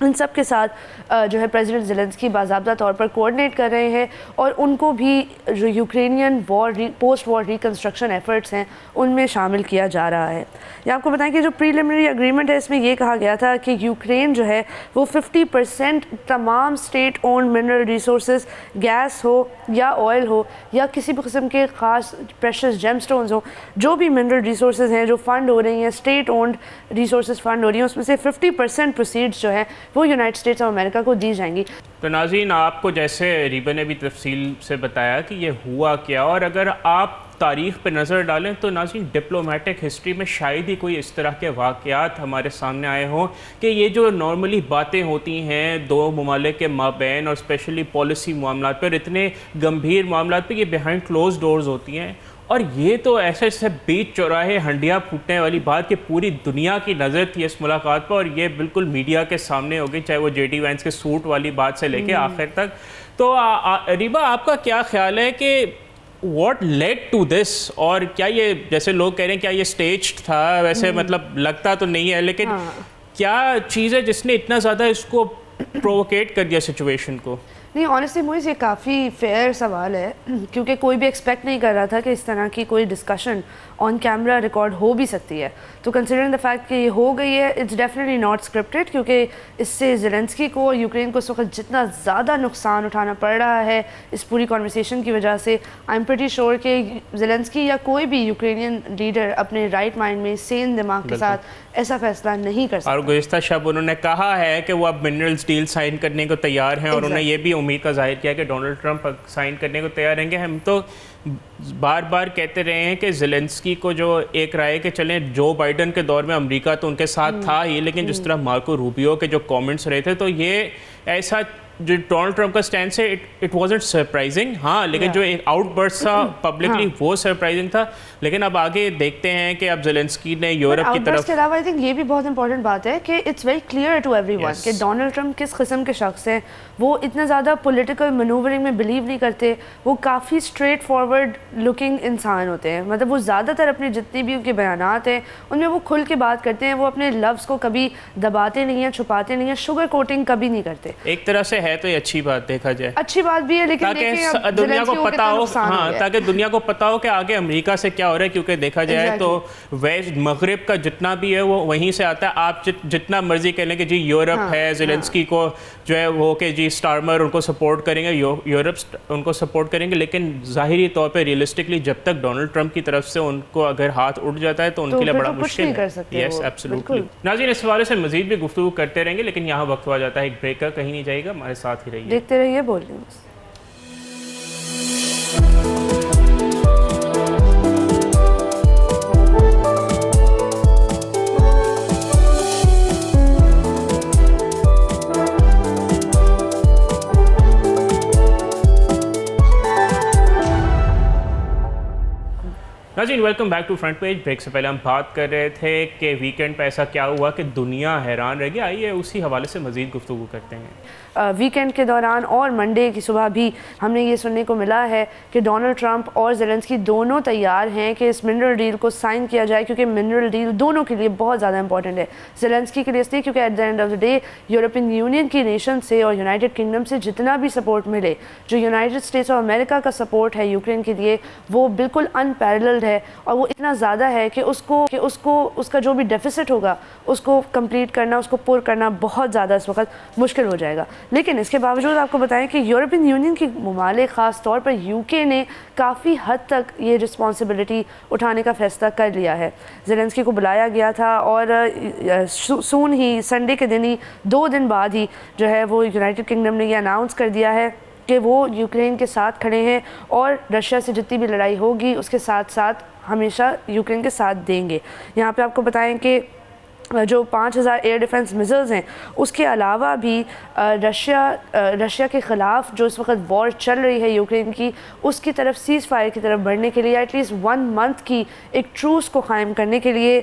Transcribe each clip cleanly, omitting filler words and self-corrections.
ان سب کے ساتھ جو ہے پریزیڈنٹ زیلنسکی باضابطہ طور پر کوآرڈینیٹ کر رہے ہیں اور ان کو بھی جو یوکرینین پوسٹ وار ریکنسٹرکشن ایفرٹس ہیں ان میں شامل کیا جا رہا ہے. یہ آپ کو بتائیں کہ جو پریلیمنری اگریمنٹ ہے اس میں یہ کہا گیا تھا کہ یوکرین جو ہے وہ 50% تمام state owned mineral resources, gas ہو یا آئل ہو یا کسی بھی قسم کے خاص پریشس جیم سٹونز ہوں، جو بھی منرل ریسورسز ہیں جو فنڈ ہو رہی ہیں اسٹیٹ اونڈ ریسورسز فنڈ ہو رہی ہیں، اس میں سے 50% پروسیڈز جو ہیں وہ یونائٹڈ اسٹیٹس آف امریکہ کو دی جائیں گی. تو ناظرین، آپ کو جیسے ریبا نے بھی تفصیل سے بتایا کہ یہ ہوا کیا، اور اگر آپ تاریخ پہ نظر ڈالیں تو ناظرین ڈپلومیٹک ہسٹری میں شاید ہی کوئی اس طرح کے واقعات ہمارے سامنے آئے ہوں کہ یہ جو نارملی باتیں ہوتی ہیں دو ممالک کے مابین اور اسپیشلی پالیسی معاملات پر، اتنے گمبھیر معاملات پہ، یہ بیہائنڈ کلوز ڈورز ہوتی ہیں. اور یہ تو ایسے بیچ چوراہے ہنڈیاں پھوٹنے والی بات کہ پوری دنیا کی نظر تھی اس ملاقات پر، اور یہ بالکل میڈیا کے سامنے ہو گئی، چاہے وہ جے ڈی وینس کے سوٹ والی بات سے لے کے آخر تک. تو ریبا، آپ کا کیا خیال ہے کہ واٹ لیڈ ٹو دس، اور کیا یہ جیسے لوگ کہہ رہے ہیں کیا یہ سٹیجڈ تھا؟ ویسے مطلب لگتا تو نہیں ہے، لیکن کیا چیز ہے جس نے اتنا زیادہ اس کو پرووکیٹ کر دیا سچویشن کو؟ نہیں، آنیسٹلی موئز یہ کافی فیئر سوال ہے، کیونکہ کوئی بھی ایکسپیکٹ نہیں کر رہا تھا کہ اس طرح کی کوئی ڈسکشن آن کیمرہ ریکارڈ ہو بھی سکتی ہے. تو کنسیڈرنگ دا فیکٹ کہ یہ ہو گئی ہے، اٹس ڈیفینیٹلی ناٹ اسکرپٹڈ، کیونکہ اس سے زیلنسکی کو اور یوکرین کو اس وقت جتنا زیادہ نقصان اٹھانا پڑ رہا ہے اس پوری کانورسیشن کی وجہ سے، آئی ایم پریٹی شیور کہ زیلنسکی یا کوئی بھی یوکرینین لیڈر اپنے رائٹ مائنڈ میں سین دماغ کے ساتھ ایسا فیصلہ نہیں کر سکتا. اور گزشتہ شب انہوں نے کہا ہے کہ وہ اب منرلز ڈیل سائن کرنے کو تیار ہیں، اور انہوں نے یہ بھی امید کا ظاہر کیا کہ ڈونلڈ ٹرمپ سائن کرنے کو تیار رہیں گے. ہم تو بار بار کہتے رہے ہیں کہ زیلنسکی کو جو ایک رائے کہ چلیں جو بائیڈن کے دور میں امریکہ تو ان کے ساتھ تھا ہی، لیکن جس طرح مارکو روبیو کے جو کامنٹس رہے تھے، تو یہ ایسا جو ڈونلڈ ٹرمپ کا سٹینڈ ہے اٹ وازنٹ سرپرائزنگ، ہاں، لیکن جو ایک آؤٹ برسٹ تھا پبلکلی وہ سرپرائزنگ تھا. لیکن اب آگے دیکھتے ہیں کہ اب زیلنسکی نے یورپ کی طرف، کے علاوہ آئی تھنک یہ بھی بہت امپورٹنٹ بات ہے کہ it's very clear to everyone کہ ڈونلڈ ٹرمپ کس قسم کے شخص ہیں. وہ اتنا زیادہ پولیٹیکل منوورنگ میں بلیو نہیں کرتے، وہ کافی اسٹریٹ فارورڈ لکنگ انسان ہوتے ہیں. مطلب وہ زیادہ تر اپنی جتنی بھی ان کے بیانات ہیں ان میں وہ کھل کے بات کرتے ہیں، وہ اپنے لفظ کو کبھی دباتے نہیں ہیں، چھپاتے نہیں ہیں، شوگر کوٹنگ کبھی نہیں کرتے. ایک طرح سے ہے تو یہ اچھی بات دیکھا جائے، اچھی بات بھی ہے، لیکن تاکہ دنیا کو پتا ہو، ہاں، تاکہ دنیا کو پتا ہو کہ آگے امریکہ سے کیا ہو رہا ہے. کیونکہ دیکھا جائے تو ویسٹ مغرب کا جتنا بھی ہے وہ وہیں سے آتا ہے. آپ جتنا مرضی کہہ لیں کہ جی یورپ ہے، زیلنسکی کو جو ہے وہ کہ جی سٹارمر ان کو سپورٹ کریں گے، یورپ ان کو سپورٹ کریں گے، لیکن ظاہری طور پہ ریئلسٹکلی جب تک ڈونلڈ ٹرمپ کی طرف سے ان کو اگر ہاتھ اٹھ جاتا ہے تو ان کے لیے بڑا مشکل ہے. یس ایبسلیوٹلی. ناظرین، اس حوالے سے مزید بھی گفتگو کرتے رہیں گے، لیکن یہاں وقت ہوا جاتا ہے ایک بریک کا. کہیں نہیں جائے گا، ہمارے ساتھ ہی رہیے، دیکھتے رہیے بول رہی ہوں. ناظرین، welcome back to front page. Break سے پہلے ہم بات کر رہے تھے کہ ویکینڈ پہ ایسا کیا ہوا کہ دنیا حیران رہ گئی. آئیے اسی حوالے سے مزید گفتگو کرتے ہیں. ویکینڈ کے دوران اور منڈے کی صبح بھی ہم نے یہ سننے کو ملا ہے کہ ڈونلڈ ٹرمپ اور زیلنسکی دونوں تیار ہیں کہ اس منرل ڈیل کو سائن کیا جائے، کیونکہ منرل ڈیل دونوں کے لیے بہت زیادہ امپورٹنٹ ہے. زیلنسکی کے لیے اس لیے کیونکہ at the end of the day European Union کی نیشن سے اور یونائٹڈ کنگڈم سے جتنا بھی سپورٹ ملے، جو یونائٹڈ اسٹیٹس آف امریکہ کا سپورٹ ہے یوکرین کے لیے، وہ بالکل ان پیرللڈ ہے، اور وہ اتنا زیادہ ہے کہ اس کا جو بھی ڈیفیسٹ ہوگا اس کو کمپلیٹ کرنا، اس کو پور کرنا بہت زیادہ اس وقت مشکل ہو جائے گا. لیکن اس کے باوجود آپ کو بتائیں کہ یورپین یونین کی ممالک، خاص طور پر یو کے نے کافی حد تک یہ رسپانسبلٹی اٹھانے کا فیصلہ کر لیا ہے. زیلنسکی کو بلایا گیا تھا اور سون ہی سنڈے کے دن ہی 2 دن بعد ہی جو ہے وہ یونائٹڈ کنگڈم نے یہ اناؤنس کر دیا ہے کہ وہ یوکرین کے ساتھ کھڑے ہیں اور رشیا سے جتنی بھی لڑائی ہوگی اس کے ساتھ ساتھ ہمیشہ یوکرین کے ساتھ دیں گے. یہاں پہ آپ کو بتائیں کہ جو 5000 ایئر ڈیفنس میزلز ہیں، اس کے علاوہ بھی رشیا کے خلاف جو اس وقت وار چل رہی ہے یوکرین کی، اس کی طرف سیز فائر کی طرف بڑھنے کے لیے ایٹ لیسٹ 1 منتھ کی ایک ٹروس کو قائم کرنے کے لیے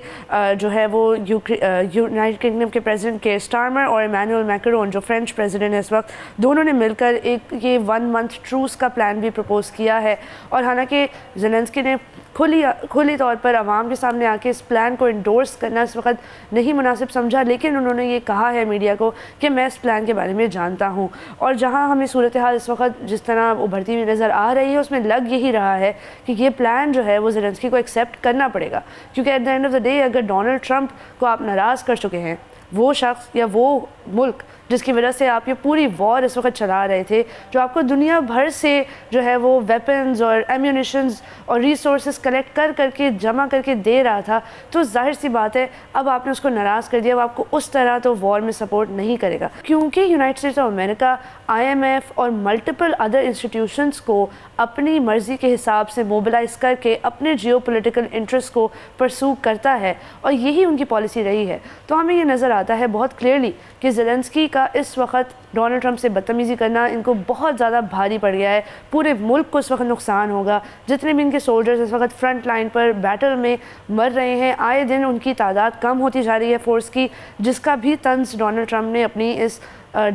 جو ہے وہ یونائٹڈ کنگڈم کے پریزیڈنٹ کیئر سٹارمر اور ایمانوئل میکرون جو فرینچ پریزیڈنٹ ہے اس وقت، دونوں نے مل کر ایک یہ 1 منتھ ٹروس کا پلان بھی پرپوز کیا ہے. اور حالانکہ زیلنسکی نے کھلی طور پر عوام کے سامنے آ کے اس پلان کو انڈورس کرنا اس وقت نہیں مناسب سمجھا، لیکن انہوں نے یہ کہا ہے میڈیا کو کہ میں اس پلان کے بارے میں جانتا ہوں. اور جہاں ہمیں صورتحال اس وقت جس طرح ابھرتی ہوئی نظر آ رہی ہے اس میں لگ یہی رہا ہے کہ یہ پلان جو ہے وہ زیلنسکی کو ایکسیپٹ کرنا پڑے گا، کیونکہ at the end of the day اگر ڈونلڈ ٹرمپ کو آپ ناراض کر چکے ہیں، وہ شخص یا وہ ملک جس کی وجہ سے آپ یہ پوری وار اس وقت چلا رہے تھے، جو آپ کو دنیا بھر سے جو ہے وہ ویپنز اور ایمیونیشنز اور ریسورسز کلیکٹ کر کے جمع کر کے دے رہا تھا، تو ظاہر سی بات ہے اب آپ نے اس کو ناراض کر دیا، اب آپ کو اس طرح تو وار میں سپورٹ نہیں کرے گا. کیونکہ United States of America IMF اور ملٹیپل ادر انسٹیٹیوشنز کو اپنی مرضی کے حساب سے موبلائز کر کے اپنے جیو پولیٹیکل انٹرسٹ کو پرسو کرتا ہے، اور یہی ان کی پالیسی رہی ہے. تو ہمیں یہ نظر آتا ہے بہت کلیئرلی کہ زیلنسکی کا اس وقت ڈونلڈ ٹرمپ سے بدتمیزی کرنا ان کو بہت زیادہ بھاری پڑ گیا ہے. پورے ملک کو اس وقت نقصان ہوگا. جتنے بھی ان کے سولجرز اس وقت فرنٹ لائن پر بیٹل میں مر رہے ہیں، آئے دن ان کی تعداد کم ہوتی جا رہی ہے فورس کی، جس کا بھی طنز ڈونلڈ ٹرمپ نے اپنی اس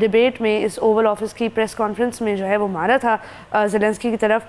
ڈیبیٹ میں، اس اوول آفس کی پریس کانفرنس میں جو ہے وہ مارا تھا زیلنسکی کی طرف.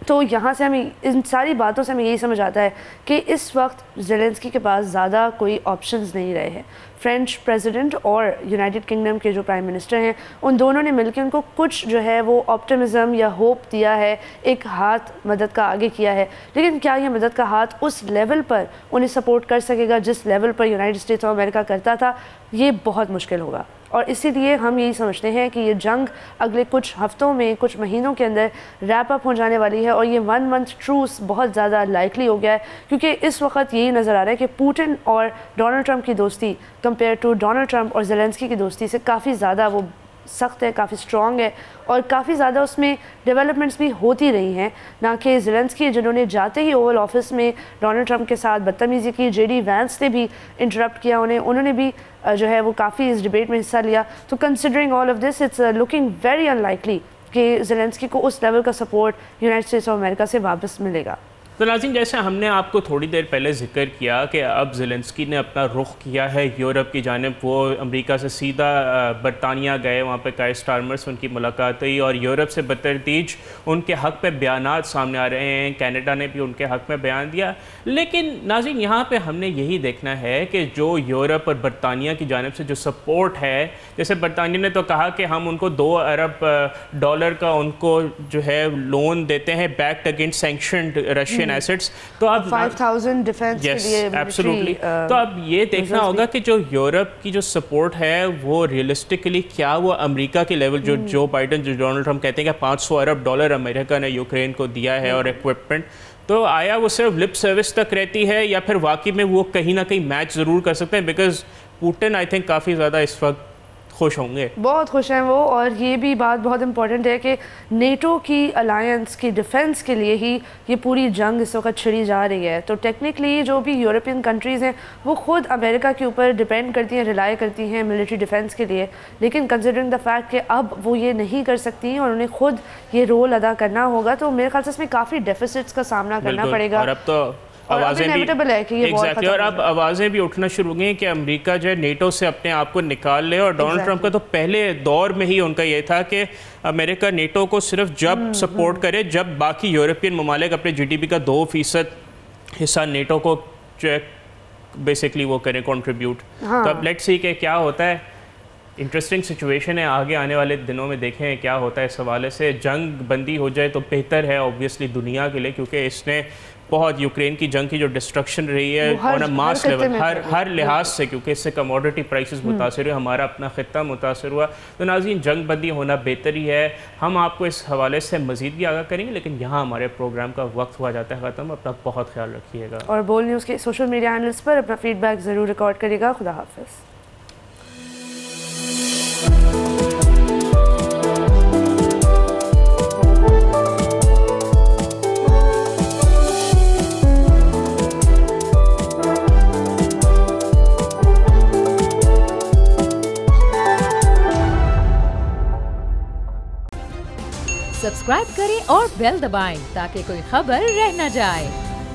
تو یہاں سے ہمیں ان ساری باتوں سے ہمیں یہی سمجھ آتا ہے کہ اس وقت زیلنسکی کے پاس زیادہ کوئی آپشنز نہیں رہے ہیں. فرینچ پریزیڈنٹ اور یونائٹڈ کنگڈم کے جو پرائم منسٹر ہیں، ان دونوں نے مل کے ان کو کچھ جو ہے وہ آپٹمزم یا ہوپ دیا ہے، ایک ہاتھ مدد کا آگے کیا ہے، لیکن کیا یہ مدد کا ہاتھ اس لیول پر انہیں سپورٹ کر سکے گا جس level per United States of امریکہ کرتا تھا؟ یہ بہت مشکل ہوگا. اور اسی لیے ہم یہی سمجھتے ہیں کہ یہ جنگ اگلے کچھ ہفتوں میں، کچھ مہینوں کے اندر ریپ اپ ہو جانے والی ہے، اور یہ 1 month ٹروس بہت زیادہ لائکلی ہو گیا ہے، کیونکہ اس وقت یہی نظر آ رہا ہے کہ پوٹن اور ڈونلڈ ٹرمپ کی دوستی کمپیئر ٹو ڈونلڈ ٹرمپ اور زیلنسکی کی دوستی سے کافی زیادہ وہ سخت ہے، کافی اسٹرانگ ہے، اور کافی زیادہ اس میں ڈیولپمنٹس بھی ہوتی رہی ہیں. نہ کہ زیلنسکی جنہوں نے جاتے ہی اوول آفس میں ڈونلڈ ٹرمپ کے ساتھ بدتمیزی کی، JD وینس نے بھی انٹرپٹ کیا انہوں نے بھی جو ہے وہ کافی اس ڈیبیٹ میں حصہ لیا. تو considering all of this it's looking very unlikely کہ زیلنسکی کو اس لیول کا support United States of America سے واپس ملے گا. تو ناظرین، جیسے ہم نے آپ کو تھوڑی دیر پہلے ذکر کیا کہ اب زیلنسکی نے اپنا رخ کیا ہے یورپ کی جانب، وہ امریکہ سے سیدھا برطانیہ گئے، وہاں پہ کائر سٹارمر سے ان کی ملاقات ہوئی، اور یورپ سے بتدریج ان کے حق پہ بیانات سامنے آ رہے ہیں. کینیڈا نے بھی ان کے حق میں بیان دیا. لیکن ناظرین، یہاں پہ ہم نے یہی دیکھنا ہے کہ جو یورپ اور برطانیہ کی جانب سے جو سپورٹ ہے، جیسے برطانیہ نے تو کہا کہ ہم ان کو $2 ارب کا ان کو جو ہے لون دیتے ہیں backed against sanctioned Russian assets. تو اب 5000 ڈیفنس کے لیے ایبسولوٹلی. تو اب یہ دیکھنا ہوگا کہ جو یورپ کی جو سپورٹ ہے وہ ریئلسٹکلی کیا وہ امریکہ کے لیول، جو بائیڈن، جو ڈونلڈ ٹرمپ کہتے ہیں کہ $500 ارب امریکہ نے یوکرین کو دیا ہے اور ایکوپمنٹ، تو آیا وہ صرف لپ سروس تک رہتی ہے یا پھر واقعی میں وہ کہیں نہ کہیں میچ ضرور کر سکتے ہیں؟ بیکاز پوٹن آئی تھنک کافی زیادہ اس وقت خوش ہوں گے. بہت خوش ہیں وہ. اور یہ بھی بات بہت امپورٹنٹ ہے کہ نیٹو کی الائنس کی ڈیفنس کے لیے ہی یہ پوری جنگ اس وقت چھڑی جا رہی ہے. تو ٹیکنیکلی جو بھی یورپین کنٹریز ہیں وہ خود امریکہ کے اوپر ڈیپینڈ کرتی ہیں، ریلائی کرتی ہیں ملٹری ڈیفنس کے لیے، لیکن کنسیڈرنگ دا فیکٹ کہ اب وہ یہ نہیں کر سکتی اور انہیں خود یہ رول ادا کرنا ہوگا، تو میرے خیال سے اس میں کافی ڈیفیسٹس کا سامنا کرنا پڑے گا. اور اب تو آوازیں بھی اور اب آوازیں بھی اٹھنا شروع ہو گئی ہیں کہ امریکہ جو ہے نیٹو سے اپنے آپ کو نکال لے. اور ڈونلڈ ٹرمپ کا تو پہلے دور میں ہی ان کا یہ تھا کہ امریکہ نیٹو کو صرف جب سپورٹ کرے جب باقی یورپین ممالک اپنے GDP کا 2% حصہ نیٹو کو جو ہے بیسکلی وہ کریں کنٹریبیوٹ. تو اب لیٹس سی کہ کیا ہوتا ہے. انٹرسٹنگ سچویشن ہے، آگے آنے والے دنوں میں دیکھیں کیا ہوتا ہے. اس حوالے سے جنگ بندی ہو جائے تو بہتر ہے اوبویسلی دنیا کے لیے، کیونکہ اس نے بہت یوکرین کی جنگ کی جو ڈسٹرکشن رہی ہے آن اے ماس لیول ہر لحاظ سے، کیونکہ اس سے کموڈٹی پرائسز متاثر ہوئے، ہمارا اپنا خطہ متاثر ہوا. تو ناظرین، جنگ بندی ہونا بہتر ہی ہے. ہم آپ کو اس حوالے سے مزید بھی آگاہ کریں گے، لیکن یہاں ہمارے پروگرام کا وقت ہوا جاتا ہے ختم. اپنا بہت خیال رکھیے گا اور بول نیوز کے سوشل میڈیا ہینڈلز پر اپنا فیڈ بیک ضرور ریکارڈ کریے گا. خدا حافظ. سبسکرائب کریں اور بیل دبائیں تاکہ کوئی خبر رہ نہ جائے.